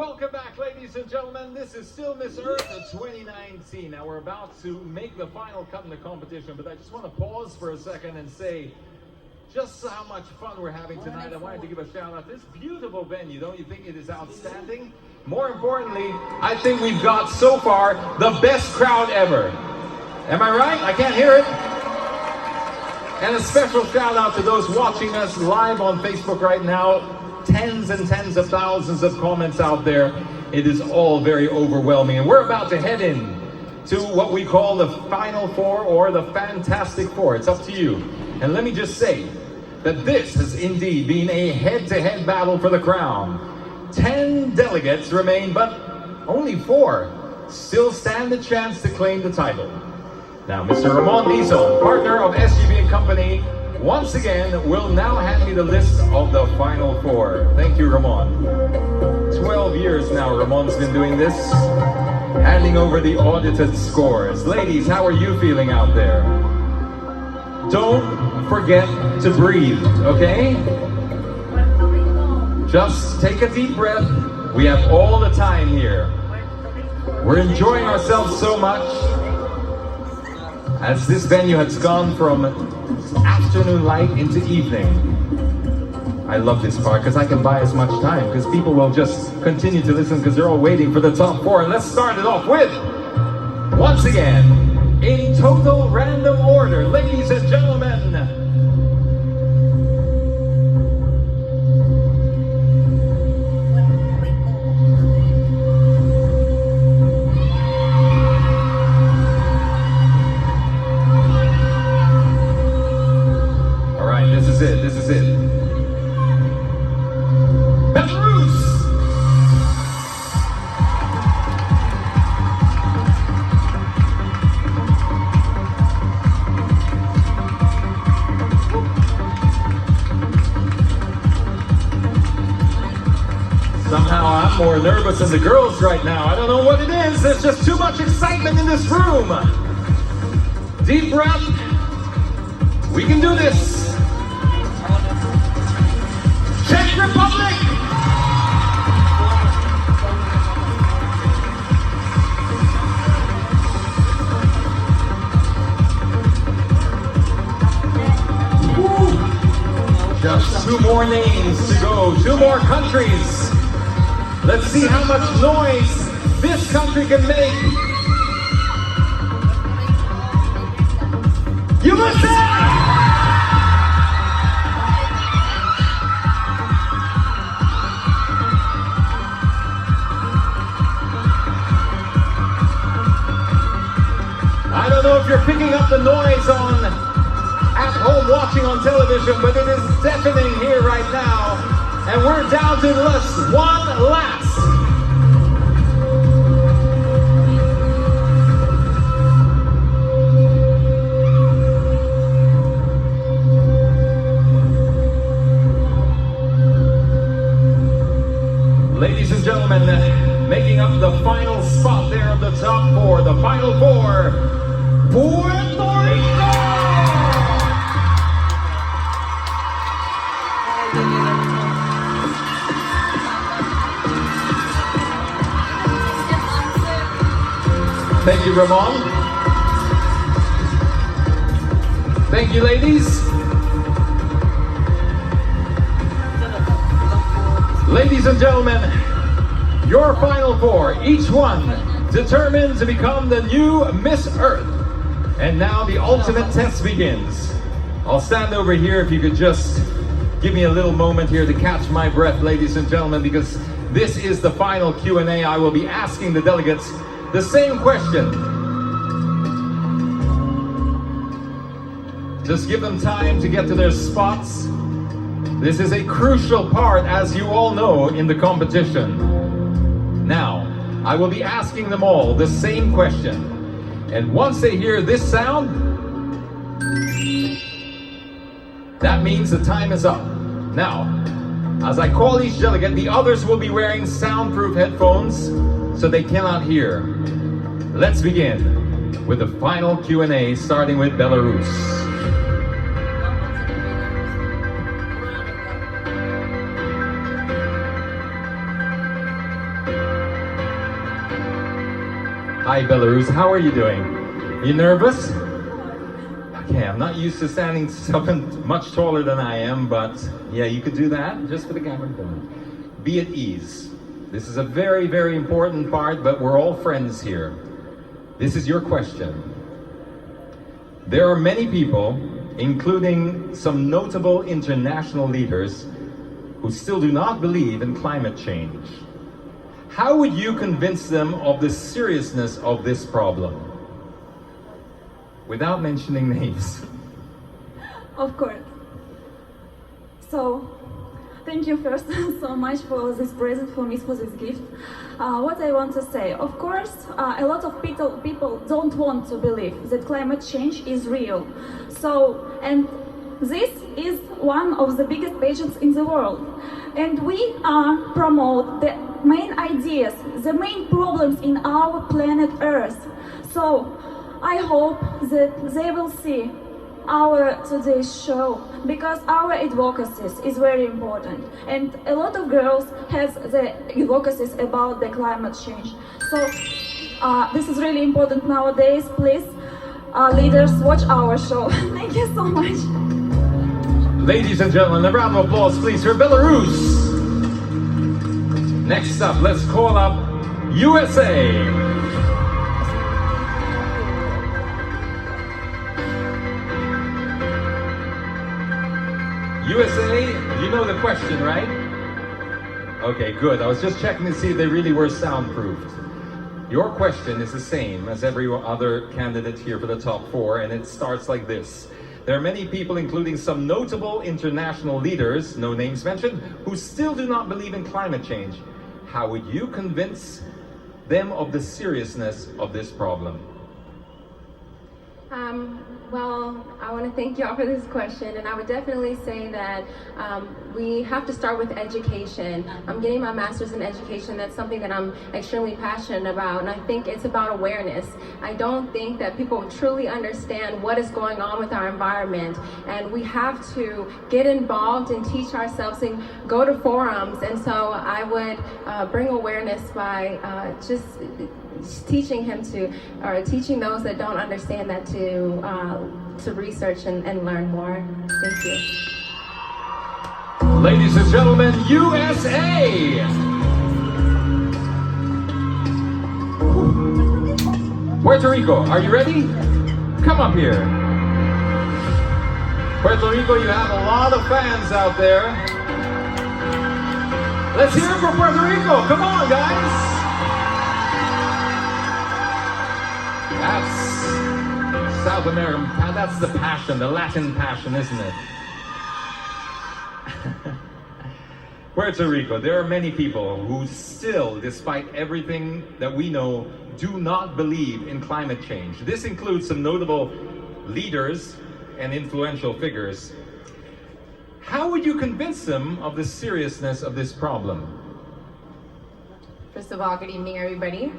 Welcome back, ladies and gentlemen. This is still Miss Earth 2019. Now we're about to make the final cut in the competition, but I just want to pause for a second and say just how much fun we're having tonight. I wanted to give a shout out to this beautiful venue. Don't you think it is outstanding? More importantly, I think we've got so far the best crowd ever. Am I right? I can't hear it. And a special shout out to those watching us live on Facebook right now. Tens and tens of thousands of comments out there. It is all very overwhelming. And we're about to head in to what we call the Final Four or the Fantastic Four. It's up to you. And let me just say that this has indeed been a head-to-head battle for the crown. 10 delegates remain, but only 4 still stand a chance to claim the title. Now, Mr. Ramon Dizon, partner of SGB & Company, once again will now hand me the list of the Final Four. Thank you, Ramon. 12 years now Ramon's been doing this, handing over the audited scores. Ladies, how are you feeling out there? Don't forget to breathe, okay? Just take a deep breath. We have all the time here. We're enjoying ourselves so much as this venue has gone from afternoon light into evening. I love this part because I can buy as much time because people will just continue to listen because they're all waiting for the top 4. Let's start it off with, once again, in total random order, ladies and gentlemen, this is it. Belarus! Somehow I'm more nervous than the girls right now. I don't know what it is. There's just too much excitement in this room. Deep breath. We can do this. Czech Republic! Woo. Just 2 more names to go, 2 more countries. Let's see how much noise this country can make. USA! I don't know if you're picking up the noise on at home watching on television, but it is deafening here right now. And we're down to just one last. Ladies and gentlemen, making up the final spot there of the top 4, the Final Four. Puerto Rico! Thank you, Ramon. Thank you, ladies. Ladies and gentlemen, your Final Four, each one determined to become the new Miss Earth. And now the ultimate test begins. I'll stand over here if you could just give me a little moment here to catch my breath, ladies and gentlemen, because this is the final Q&A. I will be asking the delegates the same question. Just give them time to get to their spots. This is a crucial part, as you all know, in the competition. Now, I will be asking them all the same question. And once they hear this sound, that means the time is up. Now, as I call each delegate, the others will be wearing soundproof headphones so they cannot hear. Let's begin with the final Q&A, starting with Belarus. Hi, Belarus. How are you doing? You nervous? Okay, I'm not used to standing someone much taller than I am, but yeah, you could do that just for the camera. Be at ease. This is a very, very important part, but we're all friends here. This is your question. There are many people, including some notable international leaders, who still do not believe in climate change. How would you convince them of the seriousness of this problem? Without mentioning names. Of course. So, thank you first so much for this present, for me, for this gift. What I want to say, of course, a lot of people don't want to believe that climate change is real. So, and this is one of the biggest pageants in the world. And we promote the main ideas, the main problems in our planet Earth. So, I hope that they will see our today's show, because our advocacy is very important, and a lot of girls have the advocacy about the climate change. So this is really important nowadays. Please, leaders, watch our show. Thank you so much. Ladies and gentlemen, a round of applause, please, for Belarus. Next up, let's call up USA. USA, you know the question, right? Okay, good. I was just checking to see if they really were soundproofed. Your question is the same as every other candidate here for the top four, and it starts like this. There are many people, including some notable international leaders, no names mentioned, who still do not believe in climate change. How would you convince them of the seriousness of this problem? Well, I want to thank you all for this question, and I would definitely say that we have to start with education. I'm getting my master's in education. That's something that I'm extremely passionate about, and I think it's about awareness. I don't think that people truly understand what is going on with our environment, and we have to get involved and teach ourselves and go to forums. And so I would bring awareness by just teaching him to, or teaching those that don't understand that to research and learn more. Thank you. Ladies and gentlemen, USA! Puerto Rico, are you ready? Come up here. Puerto Rico, you have a lot of fans out there. Let's hear it for Puerto Rico. Come on, guys. That's South American, that's the passion, the Latin passion, isn't it? Puerto Rico, there are many people who still, despite everything that we know, do not believe in climate change. This includes some notable leaders and influential figures. How would you convince them of the seriousness of this problem? First of all, good evening, everybody.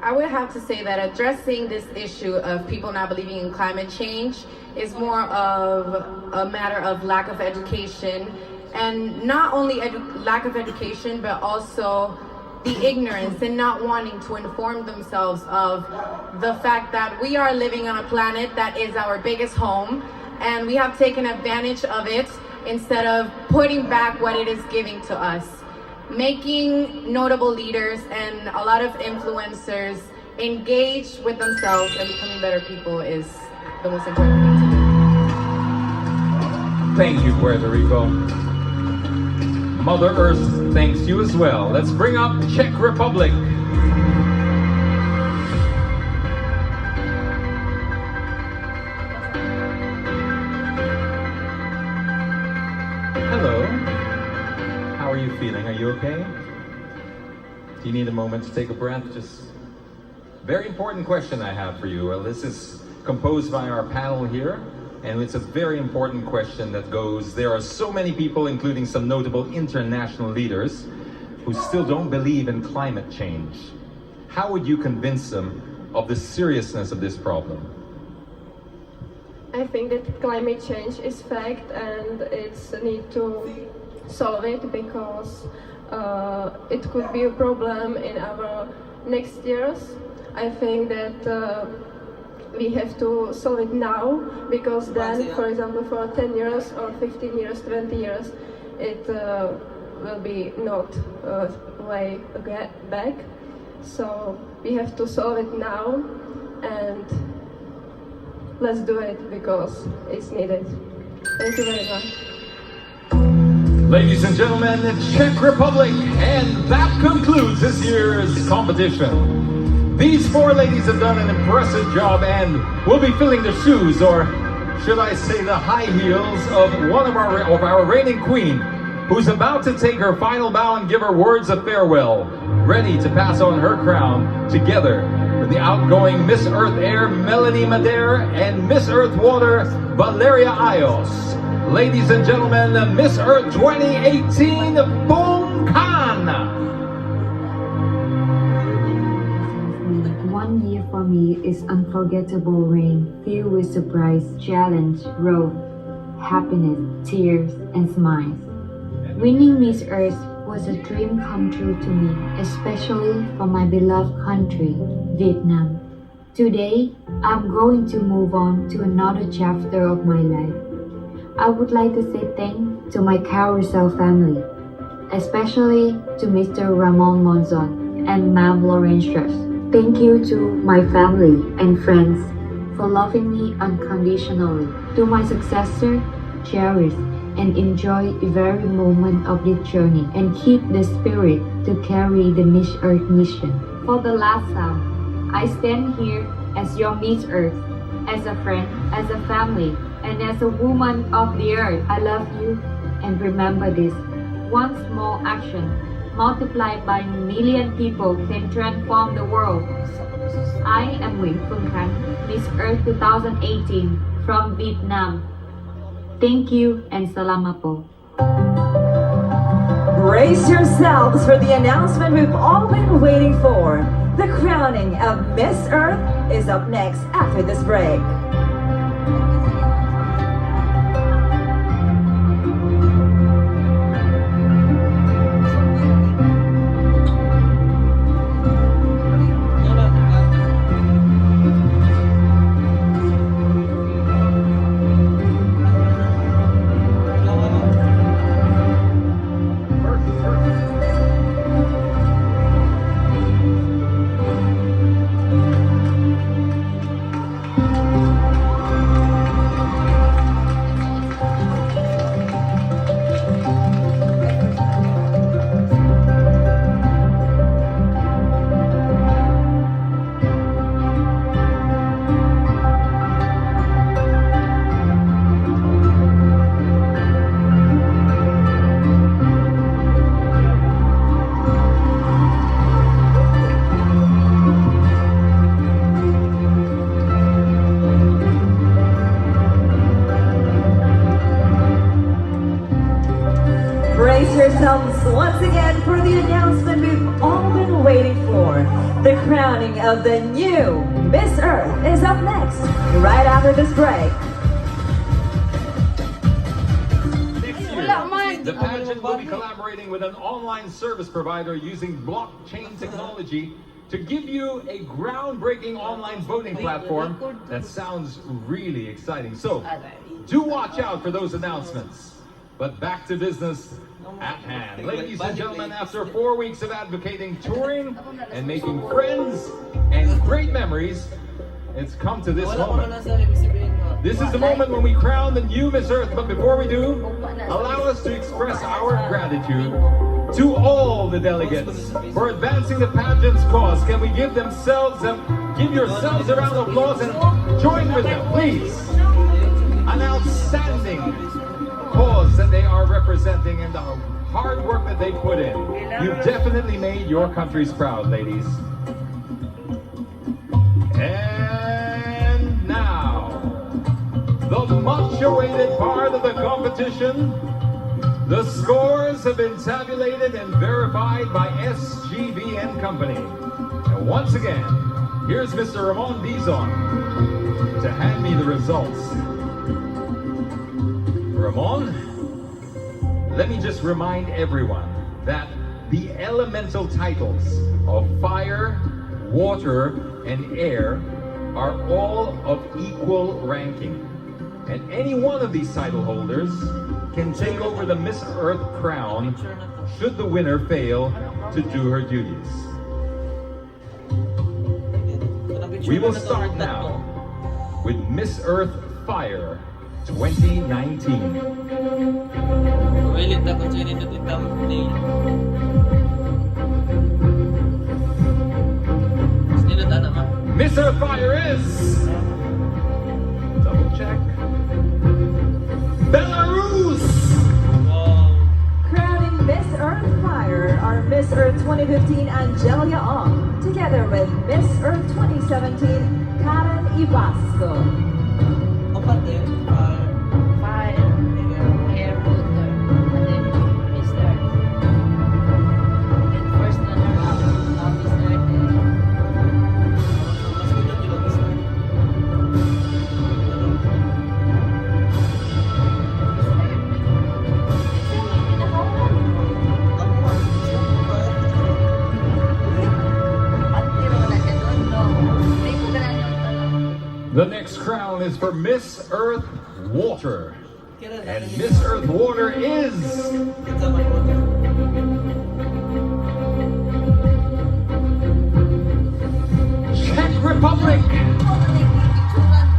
I would have to say that addressing this issue of people not believing in climate change is more of a matter of lack of education, and not only lack of education, but also the ignorance and not wanting to inform themselves of the fact that we are living on a planet that is our biggest home, and we have taken advantage of it instead of putting back what it is giving to us. Making notable leaders and a lot of influencers engage with themselves and becoming better people is the most important thing to do. Thank you, Puerto Rico. Mother Earth thanks you as well. Let's bring up Czech Republic. Hello. How are you feeling? Are you okay? Do you need a moment to take a breath? Just very important question I have for you. Well, this is composed by our panel here, and it's a very important question that goes, there are so many people, including some notable international leaders, who still don't believe in climate change. How would you convince them of the seriousness of this problem? I think that climate change is fact, and it's a need to solve it, because it could be a problem in our next years. I think that we have to solve it now, because then, for example, for 10 years or 15 years, 20 years, it will be not way back. So we have to solve it now, and let's do it because it's needed. Thank you very much. Ladies and gentlemen, the Czech Republic, and that concludes this year's competition. These four ladies have done an impressive job and will be filling the shoes, or should I say the high heels, of one of our reigning queen, who's about to take her final bow and give her words of farewell, ready to pass on her crown together with the outgoing Miss Earth Air Melanie Madere and Miss Earth Water Valeria Ayos. Ladies and gentlemen, Miss Earth 2018, Boom Khan! 1 year for me is unforgettable reign, filled with surprise, challenge, growth, happiness, tears, and smiles. Winning Miss Earth was a dream come true to me, especially for my beloved country, Vietnam. Today, I'm going to move on to another chapter of my life. I would like to say thanks to my Carousel family, especially to Mr. Ramon Monzon and Ma'am Lauren Strauss. Thank you to my family and friends for loving me unconditionally. To my successor, cherish and enjoy every moment of this journey and keep the spirit to carry the Miss Earth mission. For the last time, I stand here as your Miss Earth, as a friend, as a family, and as a woman of the earth. I love you, and remember this: one small action multiplied by a million people can transform the world. I am Nguyen Phương Khánh, Miss Earth 2018 from Vietnam. Thank you and salamat po. Brace yourselves for the announcement we've all been waiting for. The crowning of Miss Earth is up next after this break. Brace yourselves once again for the announcement we've all been waiting for. The crowning of the new Miss Earth is up next, right after this break. Next year, the pageant will be collaborating with an online service provider using blockchain technology to give you a groundbreaking online voting platform that sounds really exciting. So, do watch out for those announcements. But back to business at hand. Ladies and gentlemen, after 4 weeks of advocating, touring, and making friends and great memories, it's come to this moment. This is the moment when we crown the new Miss Earth, but before we do, allow us to express our gratitude to all the delegates for advancing the pageant's cause. Can we give yourselves a round of applause and join with them, please? An outstanding cause that they are representing and the hard work that they put in. You've definitely made your countries proud, ladies. And now, the much-awaited part of the competition. The scores have been tabulated and verified by SGV and Company. And once again, here's Mr. Ramon Dizon to hand me the results. Ramon, let me just remind everyone that the elemental titles of fire, water, and air are all of equal ranking. And any one of these title holders can take over the Miss Earth crown should the winner fail to do her duties. We will start now with Miss Earth Fire 2019. Miss Earth Fire is... double check. Belarus! Crowning Miss Earth Fire are Miss Earth 2015 Angelia Ong, together with Miss Earth 2017 Karen Ibasco. The next crown is for Miss Earth Water. And Miss Earth Water is... Czech Republic!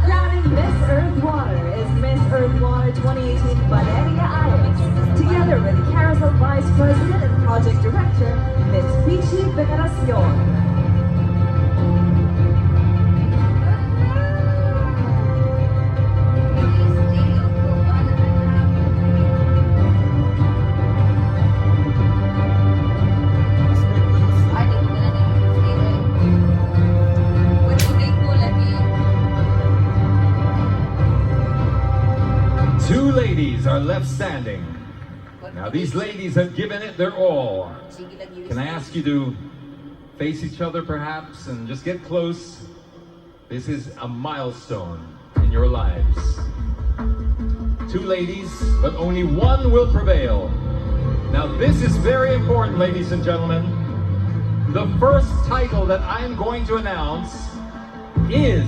Crowning Miss Earth Water is Miss Earth Water 2018 Valeria Ayres, together with Carousel Vice President and Project Director, Miss Pichi Veneracion. Two ladies are left standing. Now these ladies have given it their all. Can I ask you to face each other perhaps and just get close? This is a milestone in your lives. Two ladies, but only one will prevail. Now this is very important, ladies and gentlemen. The first title that I'm going to announce is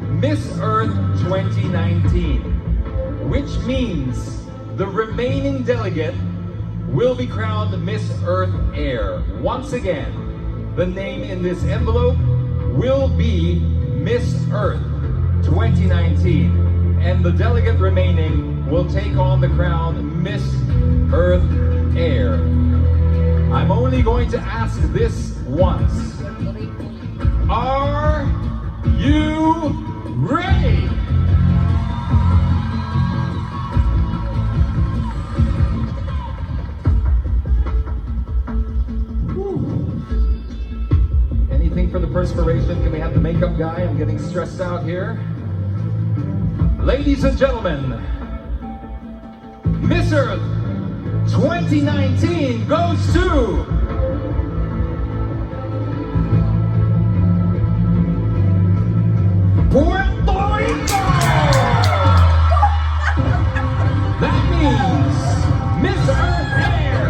Miss Earth 2019. Which means the remaining delegate will be crowned Miss Earth Air. Once again, the name in this envelope will be Miss Earth 2019. And the delegate remaining will take on the crown Miss Earth Air. I'm only going to ask this once. Are you ready? For the perspiration, can we have the makeup guy? I'm getting stressed out here. Ladies and gentlemen, Miss Earth 2019 goes to Puerto Rico! That means Miss Earth Air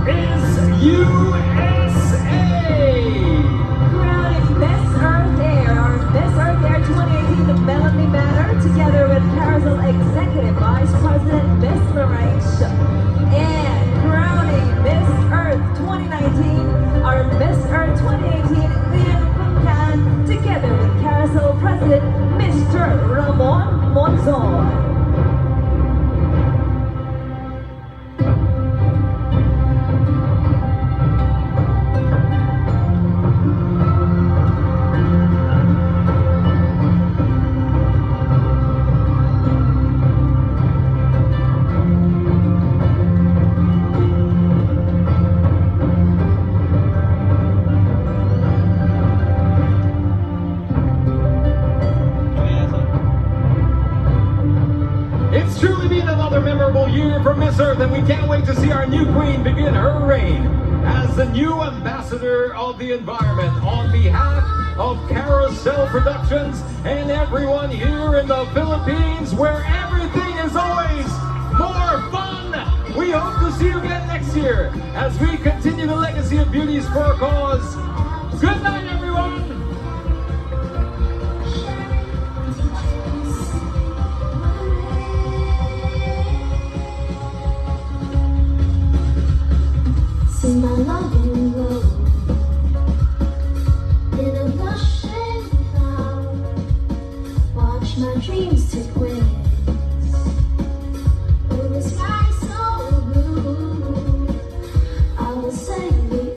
is USA! Crowning Miss Earth Air, Miss Earth Air 2018 the Melanie Manor, together with Carousel Executive Vice President Miss Lorraine Shook. And crowning Miss Earth 2019 are Miss Earth 2018 Lian Puncan, together with Carousel President Mr. Ramon Monzon. It's truly been another memorable year for Miss Earth, and we can't wait to see our new queen begin her reign as the new ambassador of the environment. On behalf of Carousel Productions and everyone here in the Philippines, where everything is always more fun, we hope to see you again next year as we continue the legacy of Beauties for a Cause Good night, everyone. See my loving glow in a blushing cloud. Watch my dreams